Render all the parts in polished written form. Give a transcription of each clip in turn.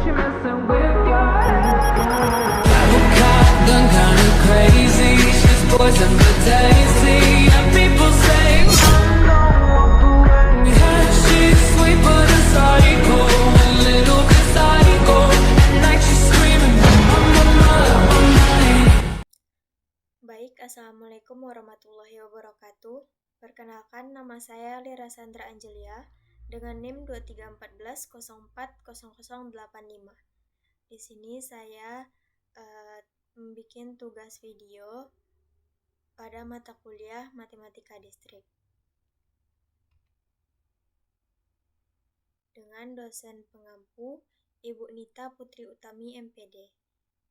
you messing with your head. Done kinda crazy. She's poison but tasty. And people say I'm gonna walk away. Yeah, she's sweet but a psycho, a little bit psycho. At night she's screaming, I'm on my. Baik, Assalamualaikum warahmatullahi wabarakatuh. Perkenalkan, nama saya Lira Sandra Angelia dengan NIM 2314040085. Di sini saya membuat tugas video pada mata kuliah Matematika Distrik dengan dosen pengampu Ibu Nita Putri Utami MPD.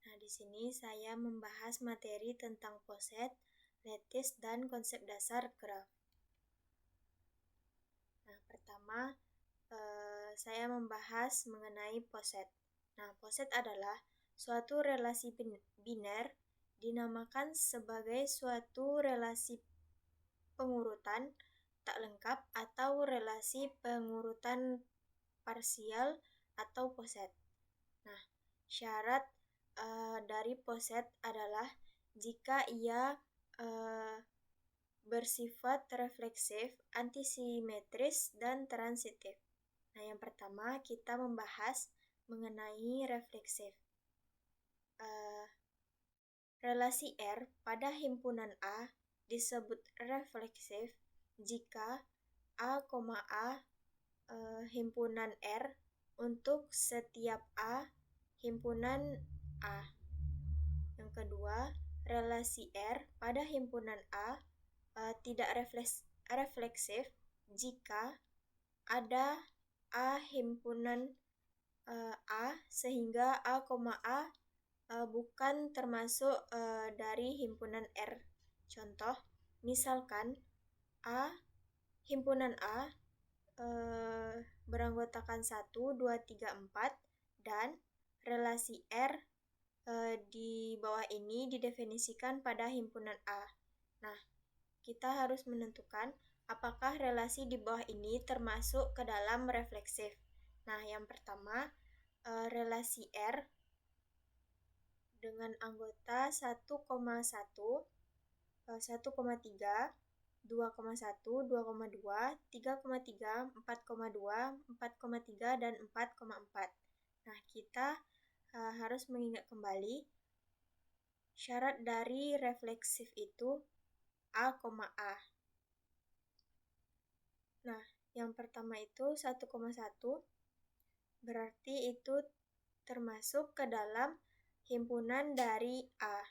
Nah, di sini saya membahas materi tentang poset, lattice, dan konsep dasar graf. Nah, pertama saya membahas mengenai poset. Nah, poset adalah suatu relasi biner dinamakan sebagai suatu relasi pengurutan tak lengkap atau relasi pengurutan parsial atau poset. Nah, syarat dari poset adalah jika ia bersifat refleksif, antisimetris, dan transitif. Nah, yang pertama kita membahas mengenai refleksif. Relasi R pada himpunan A disebut refleksif jika A, himpunan R untuk setiap A himpunan A. Yang kedua, relasi R pada himpunan A tidak refleksif jika ada A himpunan A sehingga A, bukan termasuk dari himpunan R. Contoh, misalkan A himpunan A beranggotakan 1, 2, 3, 4 dan relasi R di bawah ini didefinisikan pada himpunan A. Nah, kita harus menentukan apakah relasi di bawah ini termasuk ke dalam refleksif. Nah, yang pertama, relasi R dengan anggota 1,1, 1,3, 2,1, 2,2, 3,3, 4,2, 4,3, dan 4,4. Nah, kita harus mengingat kembali syarat dari refleksif itu A, A. Nah, yang pertama itu 1,1 berarti itu termasuk ke dalam himpunan dari A.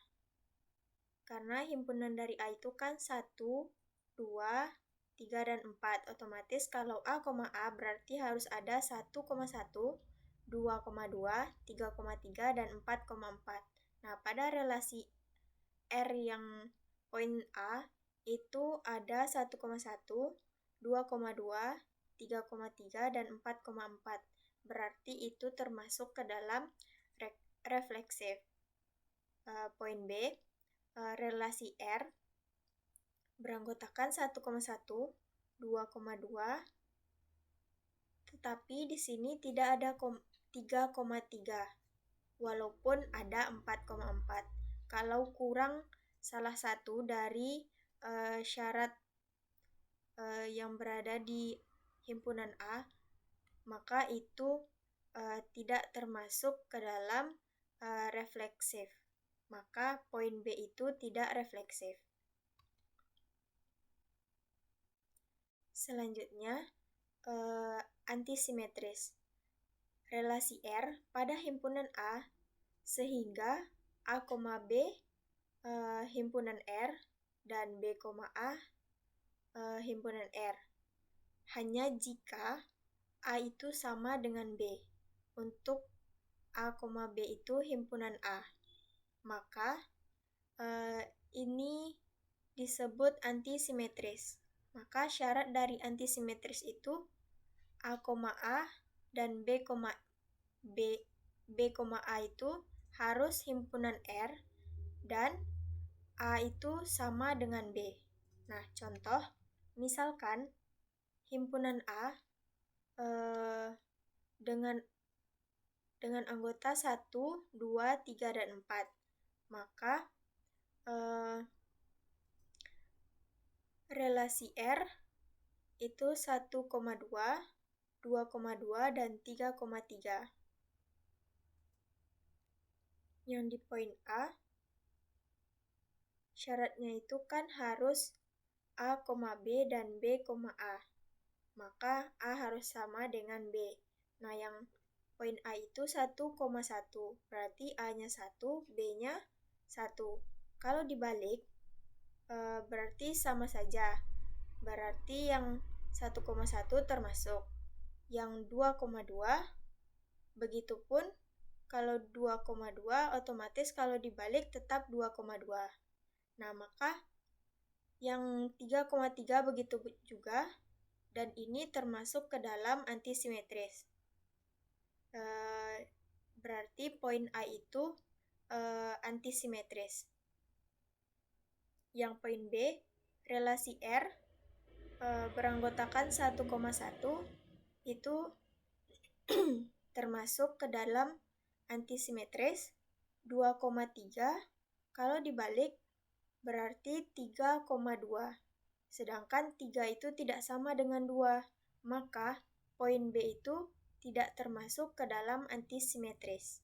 Karena himpunan dari A itu kan 1, 2, 3, dan 4. Otomatis kalau A, berarti harus ada 1,1, 2,2, 3,3, dan 4,4. Nah, pada relasi R yang poin A itu ada 1,1, 2,2, 3,3, dan 4,4. Berarti itu termasuk ke dalam refleksif. Poin B, relasi R beranggotakan 1,1, 2,2, tetapi di sini tidak ada 3,3, walaupun ada 4,4. Kalau kurang salah satu dari syarat yang berada di himpunan A, maka itu tidak termasuk ke dalam refleksif. Maka poin B itu tidak refleksif. Selanjutnya, antisimetris. Relasi R pada himpunan A sehingga A, B himpunan R dan B, A himpunan R. Hanya jika A itu sama dengan B. Untuk A, B itu himpunan A. Maka ini disebut antisimetris. Maka syarat dari antisimetris itu A, dan B, A itu harus himpunan R dan A itu sama dengan B. Nah, contoh, misalkan himpunan A dengan dengan anggota 1, 2, 3, dan 4. Maka relasi R itu 1,2, 2,2, dan 3,3. Yang di poin A, syaratnya itu kan harus A, B, dan B, A. Maka A harus sama dengan B. Nah, yang poin A itu 1,1. Berarti A-nya 1, B-nya 1. Kalau dibalik, berarti sama saja. Berarti yang 1,1 termasuk. Yang 2,2, begitupun kalau 2,2 otomatis kalau dibalik tetap 2,2. Nah, maka yang 3,3 begitu juga, dan ini termasuk ke dalam antisimetris. Berarti poin A itu antisimetris. Yang poin B, relasi R beranggotakan 1,1 itu termasuk ke dalam antisimetris. 2,3 kalau dibalik berarti 3,2. Sedangkan 3 itu tidak sama dengan 2, maka poin B itu tidak termasuk ke dalam antisimetris.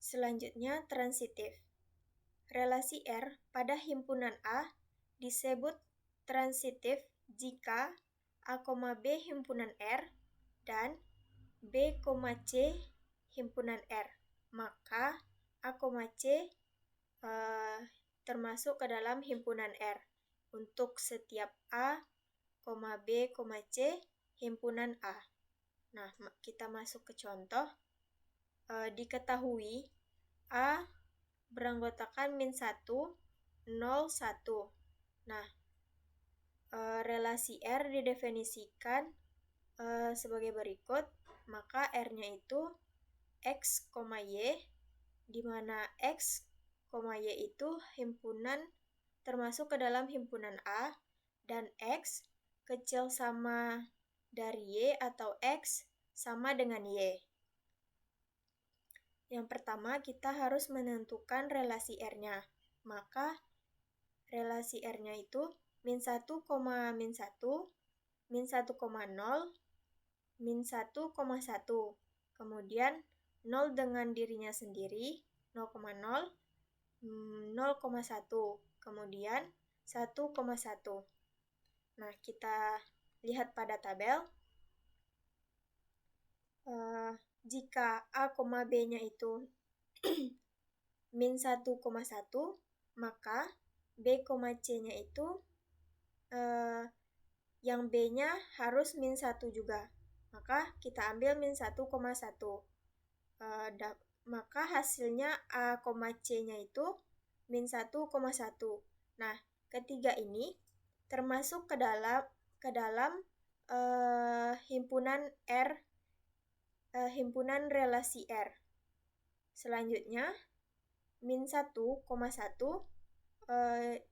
Selanjutnya, transitif. Relasi R pada himpunan A disebut transitif jika A, B himpunan R dan B, C himpunan R. Maka A, C termasuk ke dalam himpunan R untuk setiap A, B, C himpunan A. Nah, kita masuk ke contoh. Diketahui A beranggotakan -1, 0, 1. Nah, relasi R didefinisikan sebagai berikut. Maka R-nya itu X, Y, di mana X, Y itu himpunan termasuk ke dalam himpunan A, dan X kecil sama dari Y atau X sama dengan Y. Yang pertama, kita harus menentukan relasi R-nya. Maka relasi R-nya itu -1, -1, -1,0, -1,1. Kemudian 0 dengan dirinya sendiri, 0,0, 0,1. Kemudian 1,1. Nah, kita lihat pada tabel. Jika A, B-nya itu -1,1, maka B, C-nya itu yang B-nya harus -1 juga. Maka kita ambil -1,1. Maka hasilnya A, C-nya itu -1,1. Nah, ketiga ini termasuk ke dalam himpunan R, himpunan relasi R. Selanjutnya, -1,1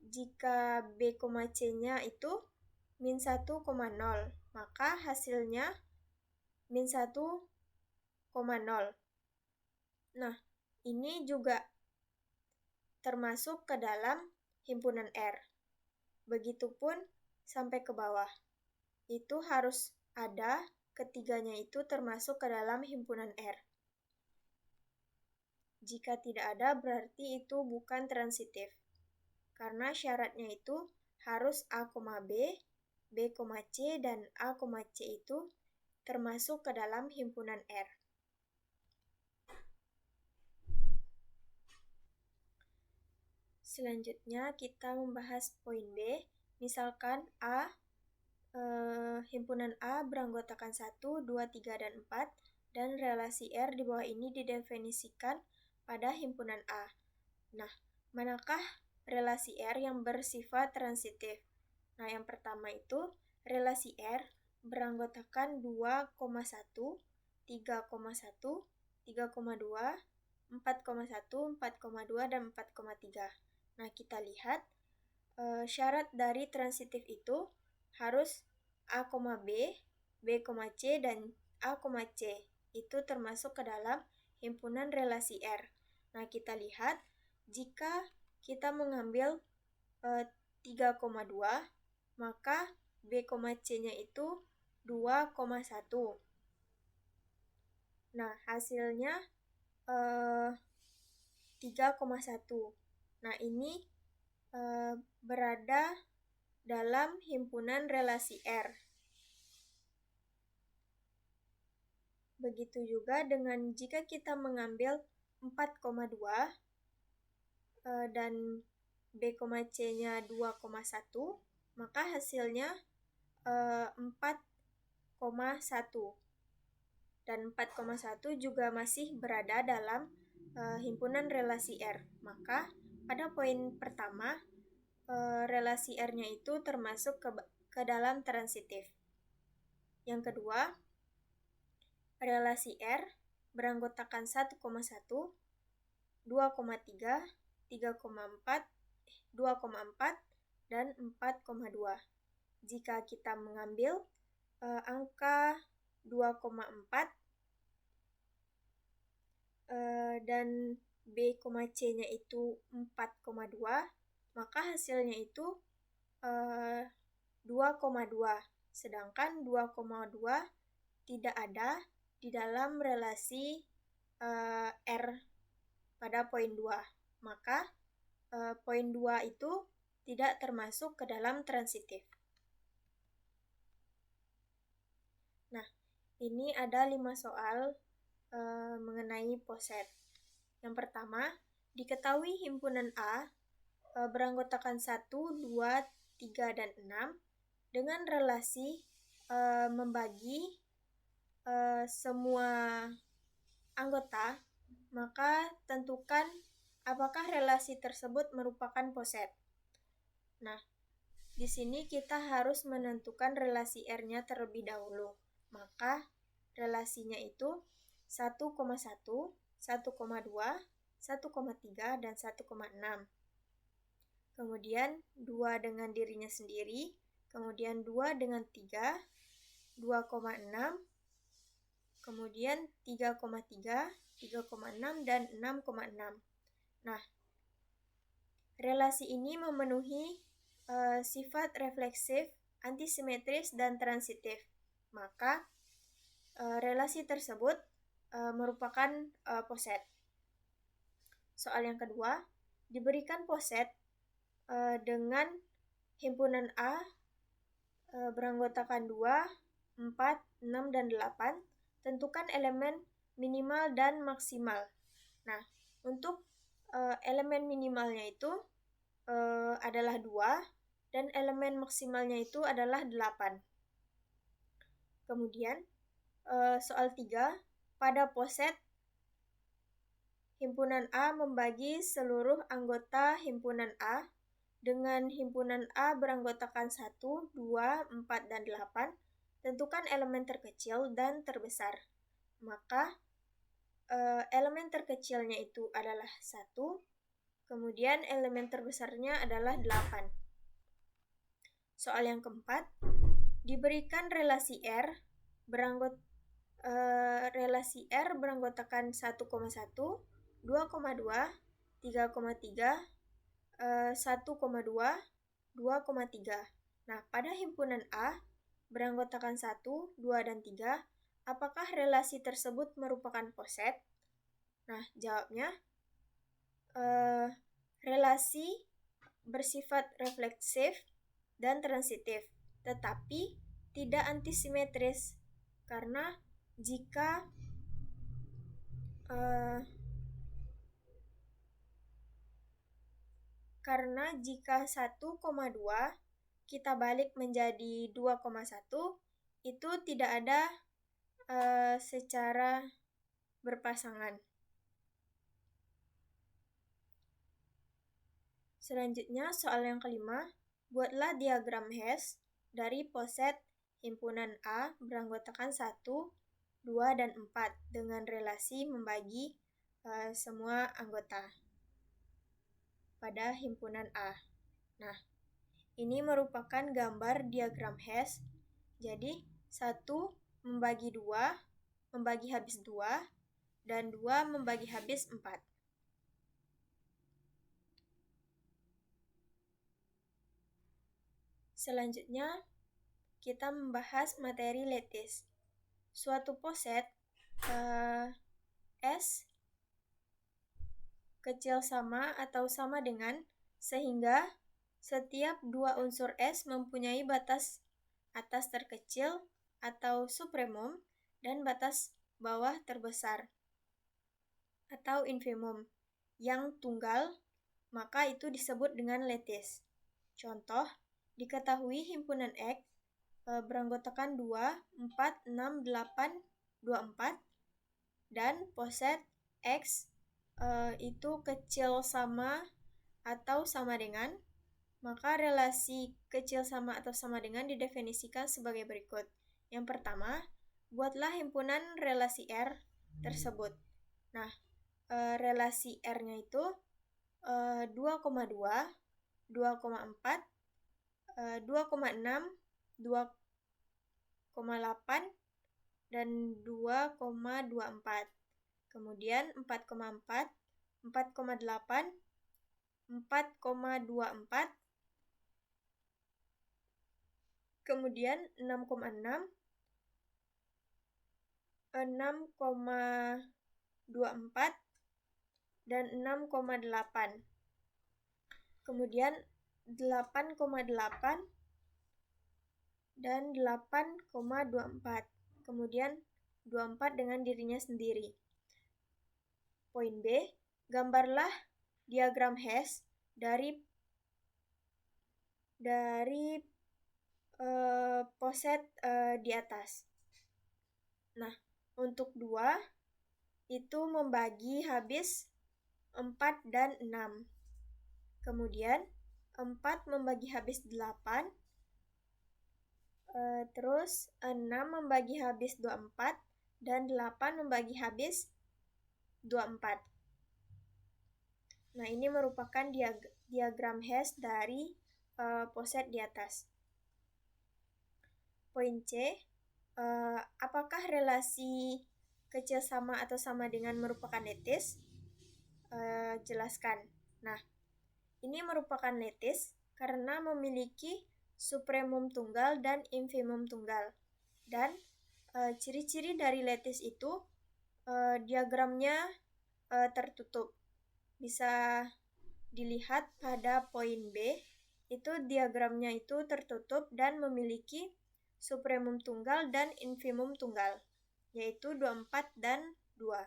jika B, C-nya itu -1,0, maka hasilnya -1,0. Nah, ini juga termasuk ke dalam himpunan R. Begitupun sampai ke bawah. Itu harus ada, ketiganya itu termasuk ke dalam himpunan R. Jika tidak ada, berarti itu bukan transitif. Karena syaratnya itu harus A, B, B, C, dan A, C itu termasuk ke dalam himpunan R. Selanjutnya kita membahas poin B. Misalkan A, himpunan A beranggotakan 1, 2, 3, dan 4, dan relasi R di bawah ini didefinisikan pada himpunan A. Nah, manakah relasi R yang bersifat transitif? Nah, yang pertama itu relasi R beranggotakan 2,1, 3,1, 3,2, 4,1, 4,2, dan 4,3. Nah, kita lihat syarat dari transitif itu harus A, B B, C, dan A, C. Itu termasuk ke dalam himpunan relasi R. Nah, kita lihat jika kita mengambil 3,2, maka B, C-nya itu 2,1. Nah, hasilnya 3,1. Nah, ini berada dalam himpunan relasi R. Begitu juga dengan jika kita mengambil 4,2 dan B, C-nya 2,1, maka hasilnya 4,1. Dan 4,1 juga masih berada dalam himpunan relasi R. Maka pada poin pertama, relasi R-nya itu termasuk ke dalam transitif. Yang kedua, relasi R beranggotakan 1,1, 2,3, 3,4, 2,4, dan 4,2. Jika kita mengambil angka 2,4 dan B, C-nya itu 4,2, maka hasilnya itu 2,2. Sedangkan 2,2 tidak ada di dalam relasi R pada poin 2. Maka poin 2 itu tidak termasuk ke dalam transitif. Nah, ini ada 5 soal mengenai poset. Yang pertama, diketahui himpunan A beranggotakan 1, 2, 3, dan 6 dengan relasi membagi semua anggota, maka tentukan apakah relasi tersebut merupakan poset. Nah, di sini kita harus menentukan relasi R-nya terlebih dahulu. Maka relasinya itu 1,1, 1,2, 1,3, dan 1,6. Kemudian 2 dengan dirinya sendiri, kemudian 2 dengan 3, 2,6, kemudian 3,3, 3,6, dan 6,6. Nah, relasi ini memenuhi sifat refleksif, antisimetris, dan transitif. Maka relasi tersebut merupakan poset. Soal yang kedua, diberikan poset dengan himpunan A beranggotakan 2, 4, 6, dan 8. Tentukan elemen minimal dan maksimal. Nah, untuk elemen minimalnya itu adalah 2 dan elemen maksimalnya itu adalah 8. Kemudian soal 3, pada poset himpunan A membagi seluruh anggota himpunan A dengan himpunan A beranggotakan 1, 2, 4, dan 8. Tentukan elemen terkecil dan terbesar. Maka elemen terkecilnya itu adalah 1, kemudian elemen terbesarnya adalah 8. Soal yang keempat, diberikan relasi R beranggotakan 1,1, 2,2, 3,3, 1,2, 2,3. Nah, pada himpunan A beranggotakan 1, 2, dan 3, apakah relasi tersebut merupakan poset? Nah, jawabnya relasi bersifat refleksif dan transitif, tetapi tidak antisimetris, karena jika jika 1,2 kita balik menjadi 2,1, itu tidak ada secara berpasangan. Selanjutnya, soal yang kelima, buatlah diagram hash dari poset himpunan A beranggotakan 1, 2, dan 4 dengan relasi membagi semua anggota pada himpunan A. Nah, ini merupakan gambar diagram hash. Jadi, 1 membagi 2, membagi habis 2, dan 2 membagi habis 4. Selanjutnya, kita membahas materi lattice. Suatu poset S kecil sama atau sama dengan, sehingga setiap dua unsur S mempunyai batas atas terkecil atau supremum dan batas bawah terbesar atau infimum yang tunggal, maka itu disebut dengan lattice. Contoh, diketahui himpunan X beranggotakan 2, 4, 6, 8, 24, dan poset X itu kecil sama atau sama dengan, maka relasi kecil sama atau sama dengan didefinisikan sebagai berikut. Yang pertama, buatlah himpunan relasi R tersebut. Nah, relasi R-nya itu 2,2, 2,4, 2,6, 2,8, dan 2,24. Kemudian 4,4, 4,8, 4,24, kemudian 6,6, 6,24, dan 6,8. Kemudian 8,8 dan 8,24. Kemudian 24 dengan dirinya sendiri. Poin B, gambarlah diagram hash dari poset di atas. Nah, untuk 2 itu membagi habis 4 dan 6. Kemudian 4 membagi habis 8, terus 6 membagi habis 24, dan 8 membagi habis 24. Nah, ini merupakan diagram hash dari poset di atas. Poin C, apakah relasi kecil sama atau sama dengan merupakan lattice? Jelaskan. Nah, ini merupakan lattice karena memiliki supremum tunggal dan infimum tunggal. Dan ciri-ciri dari lattice itu diagramnya tertutup. Bisa dilihat pada poin B, itu diagramnya itu tertutup dan memiliki supremum tunggal dan infimum tunggal, yaitu 24 dan 2.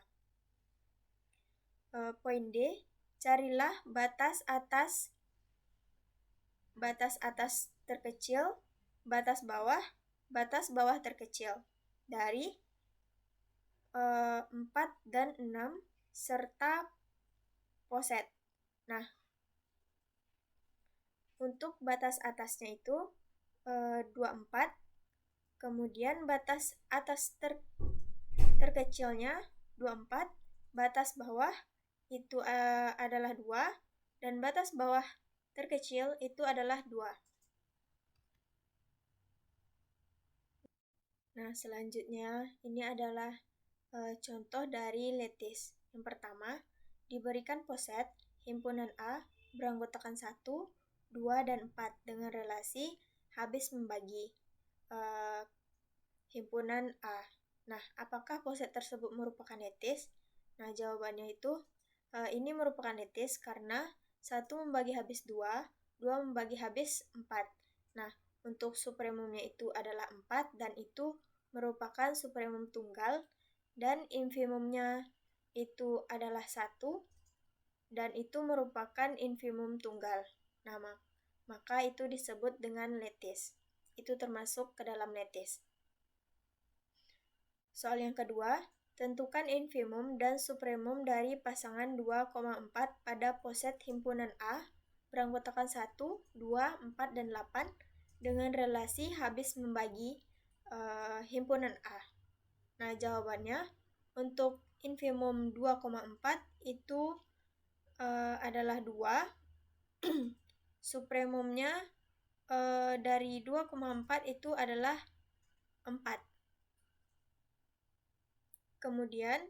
Poin D, carilah batas atas terkecil, batas bawah terkecil dari 4 dan 6 serta poset. Nah, untuk batas atasnya itu 24, kemudian batas atas terkecilnya 24, batas bawah itu adalah 2, dan batas bawah terkecil itu adalah 2. Nah, selanjutnya ini adalah contoh dari lattice. Yang pertama, diberikan poset himpunan A beranggotakan 1, 2, dan 4 dengan relasi habis membagi himpunan A. Nah, apakah poset tersebut merupakan lattice? Nah, jawabannya itu ini merupakan lattice karena 1 membagi habis 2, 2 membagi habis 4. Nah, untuk supremumnya itu adalah 4 dan itu merupakan supremum tunggal, dan infimumnya itu adalah 1 dan itu merupakan infimum tunggal. Nah, maka itu disebut dengan lattice. Itu termasuk ke dalam lattice. Soal yang kedua, tentukan infimum dan supremum dari pasangan 2,4 pada poset himpunan A beranggotakan 1, 2, 4, dan 8 dengan relasi habis membagi himpunan A. Nah, jawabannya untuk infimum 2,4 itu adalah 2. Supremumnya dari 2,4 itu adalah 4. Kemudian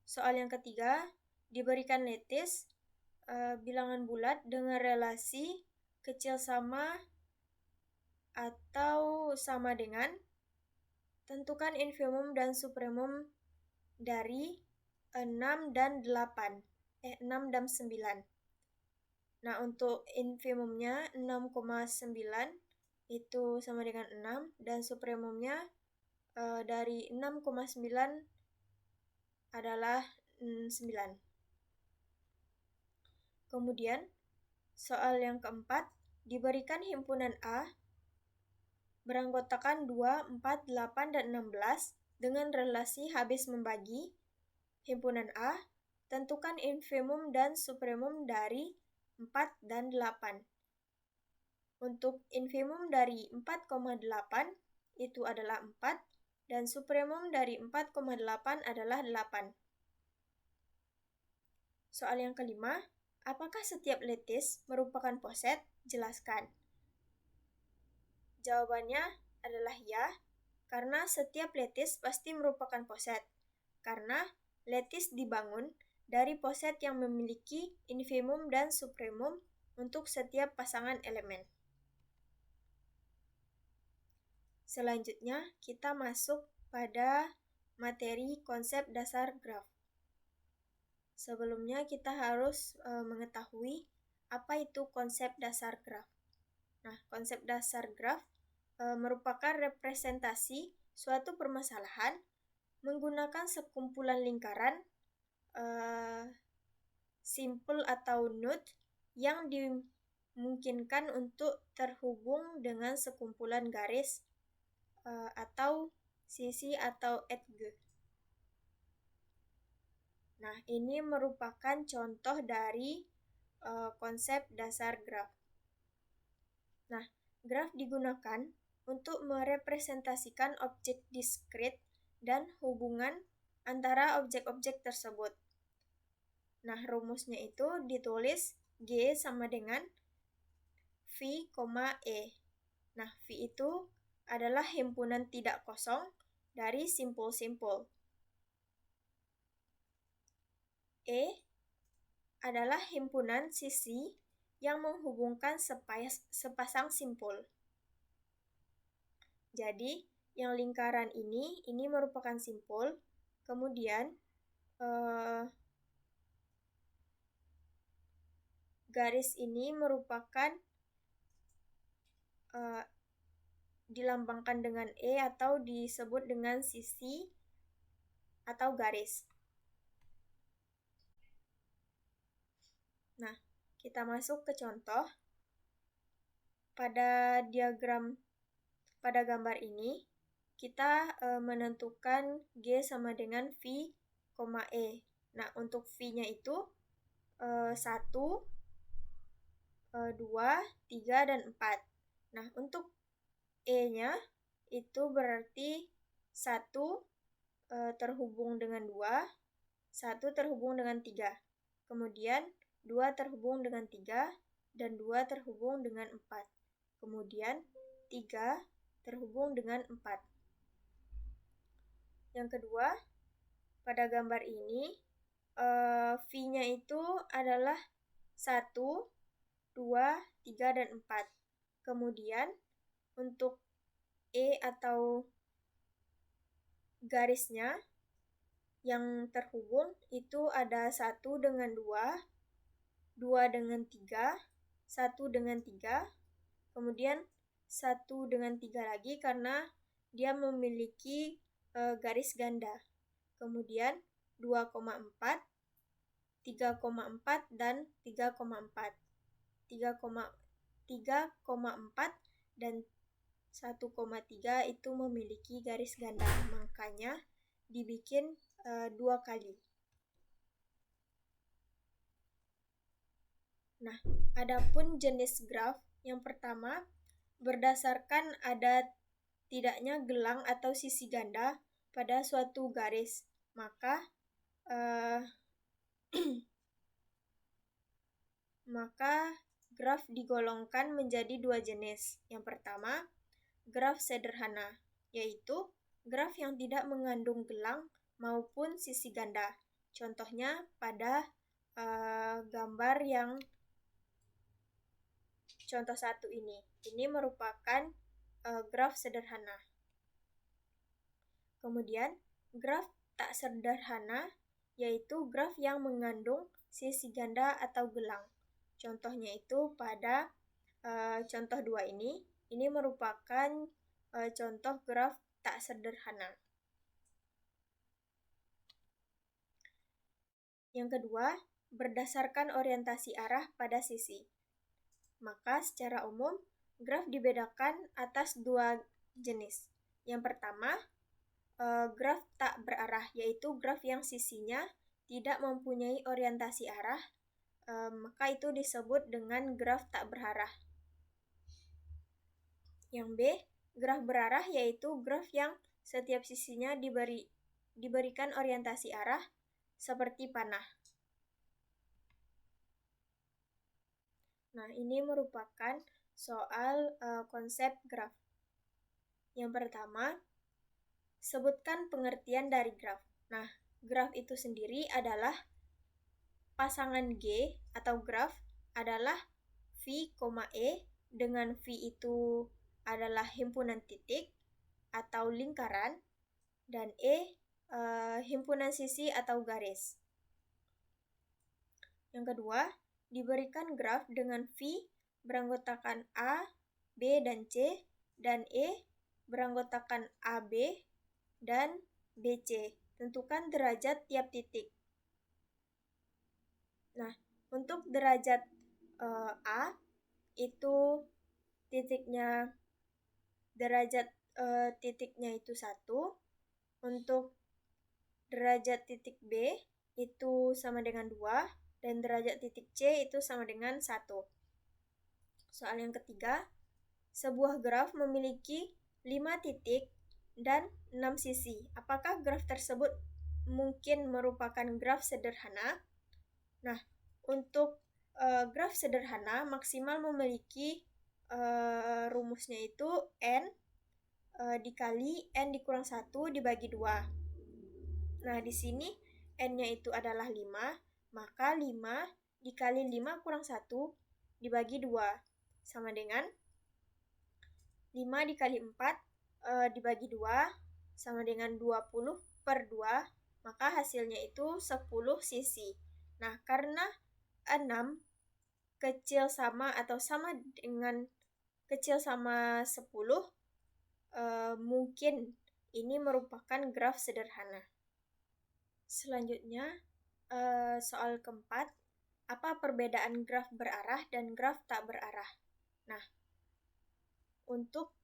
soal yang ketiga, diberikan lattice bilangan bulat dengan relasi kecil sama atau sama dengan, tentukan infimum dan supremum dari 6 dan 8. 6 dan 9. Nah, untuk infimumnya 6,9 itu sama dengan 6, dan supremumnya dari 6,9 adalah 9. Kemudian, soal yang keempat, diberikan himpunan A beranggotakan 2, 4, 8, dan 16 dengan relasi habis membagi. Himpunan A, tentukan infimum dan supremum dari 4 dan 8. Untuk infimum dari 4,8 itu adalah 4, dan supremum dari 4,8 adalah 8. Soal yang kelima, apakah setiap lattice merupakan poset? Jelaskan. Jawabannya adalah ya, karena setiap lattice pasti merupakan poset, karena lattice dibangun dari poset yang memiliki infimum dan supremum untuk setiap pasangan elemen. Selanjutnya, kita masuk pada materi konsep dasar graf. Sebelumnya, kita harus mengetahui apa itu konsep dasar graf. Nah, konsep dasar graf merupakan representasi suatu permasalahan menggunakan sekumpulan lingkaran simple atau node yang dimungkinkan untuk terhubung dengan sekumpulan garis atau sisi atau edge. Nah, ini merupakan contoh dari konsep dasar graf. Nah, graf digunakan untuk merepresentasikan objek diskrit dan hubungan antara objek-objek tersebut. Nah, rumusnya itu ditulis G sama dengan V, E. Nah, V itu adalah himpunan tidak kosong dari simpul-simpul. E adalah himpunan sisi yang menghubungkan sepasang simpul. Jadi, yang lingkaran ini merupakan simpul, kemudian garis ini merupakan dilambangkan dengan E atau disebut dengan sisi atau garis. Nah, kita masuk ke contoh. Pada gambar ini, kita menentukan G sama dengan V, E. Nah, untuk V-nya itu 1, 2, 3, dan 4. Nah, untuk E-nya itu berarti 1 terhubung dengan 2, 1 terhubung dengan 3. Kemudian 2 terhubung dengan 3, dan 2 terhubung dengan 4. Kemudian 3 terhubung dengan 4. Yang kedua, pada gambar ini, V-nya itu adalah 1, 2, 3, dan 4. Kemudian, untuk E atau garisnya yang terhubung itu ada 1 dengan 2, 2 dengan 3, 1 dengan 3, kemudian 1 dengan 3 lagi karena dia memiliki garis ganda. Kemudian 2,4, 3,4, dan 3,4. 3,4 dan 1,3 itu memiliki garis ganda, makanya dibikin 2 kali. Nah, adapun jenis graf yang pertama, berdasarkan ada tidaknya gelang atau sisi ganda pada suatu garis, maka graf digolongkan menjadi 2 jenis. Yang pertama, graf sederhana, yaitu graf yang tidak mengandung gelang maupun sisi ganda. Contohnya pada gambar yang contoh 1 ini. Ini merupakan graf sederhana. Kemudian, graf tak sederhana yaitu graf yang mengandung sisi ganda atau gelang. Contohnya itu pada contoh 2 ini. Ini merupakan contoh graf tak sederhana. Yang kedua, berdasarkan orientasi arah pada sisi. Maka secara umum, graf dibedakan atas 2 jenis. Yang pertama, graf tak berarah, yaitu graf yang sisinya tidak mempunyai orientasi arah, maka itu disebut dengan graf tak berarah. Yang B, graf berarah yaitu graf yang setiap sisinya diberikan orientasi arah seperti panah. Nah, ini merupakan soal konsep graf. Yang pertama, sebutkan pengertian dari graf. Nah, graf itu sendiri adalah pasangan G atau graf adalah V, E, dengan V itu adalah himpunan titik atau lingkaran, dan E himpunan sisi atau garis. Yang kedua, diberikan graf dengan V beranggotakan A, B, dan C, dan E beranggotakan AB dan BC. Tentukan derajat tiap titik. Nah, untuk derajat A itu derajat titiknya itu 1. Untuk derajat titik B itu sama dengan 2, dan derajat titik C itu sama dengan 1. Soal yang ketiga, sebuah graf memiliki 5 titik dan 6 sisi. Apakah graf tersebut mungkin merupakan graf sederhana? Nah, untuk graf sederhana maksimal memiliki rumusnya itu N dikali N dikurang 1 dibagi 2. Nah, di sini N-nya itu adalah 5, maka 5 dikali 5 kurang 1 dibagi 2 sama dengan 5 dikali 4 dibagi 2 sama dengan 20/2, maka hasilnya itu 10 sisi. Nah, karena 6 kecil sama atau sama dengan kecil sama 10, mungkin ini merupakan graf sederhana. Selanjutnya, soal keempat, apa perbedaan graf berarah dan graf tak berarah? Nah, untuk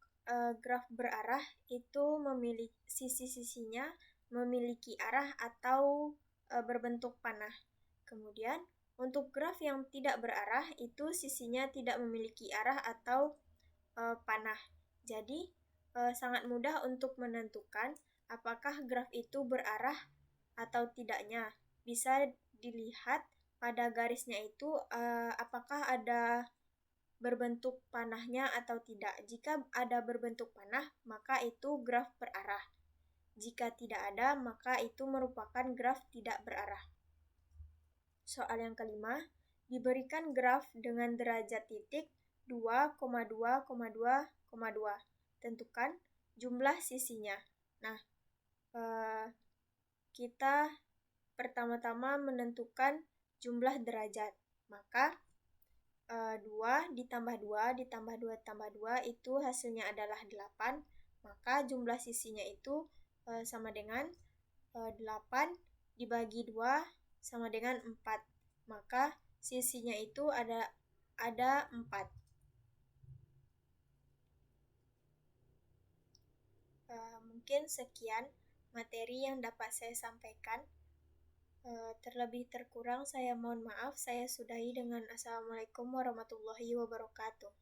graf berarah itu memiliki sisi-sisinya memiliki arah atau berbentuk panah. Kemudian, untuk graf yang tidak berarah itu sisinya tidak memiliki arah atau panah. Jadi, sangat mudah untuk menentukan apakah graf itu berarah atau tidaknya. Bisa dilihat pada garisnya itu apakah ada berbentuk panahnya atau tidak. Jika ada berbentuk panah, maka itu graf berarah. Jika tidak ada, maka itu merupakan graf tidak berarah. Soal yang kelima, diberikan graf dengan derajat titik 2,2,2,2. Tentukan jumlah sisinya. Nah, kita pertama-tama menentukan jumlah derajat. Maka 2 ditambah 2 ditambah 2 tambah 2 itu hasilnya adalah 8. Maka jumlah sisinya itu sama dengan 8 dibagi 2 sama dengan 4. Maka sisinya itu ada 4. Mungkin sekian materi yang dapat saya sampaikan. Terlebih terkurang saya mohon maaf. Saya sudahi dengan Assalamualaikum warahmatullahi wabarakatuh.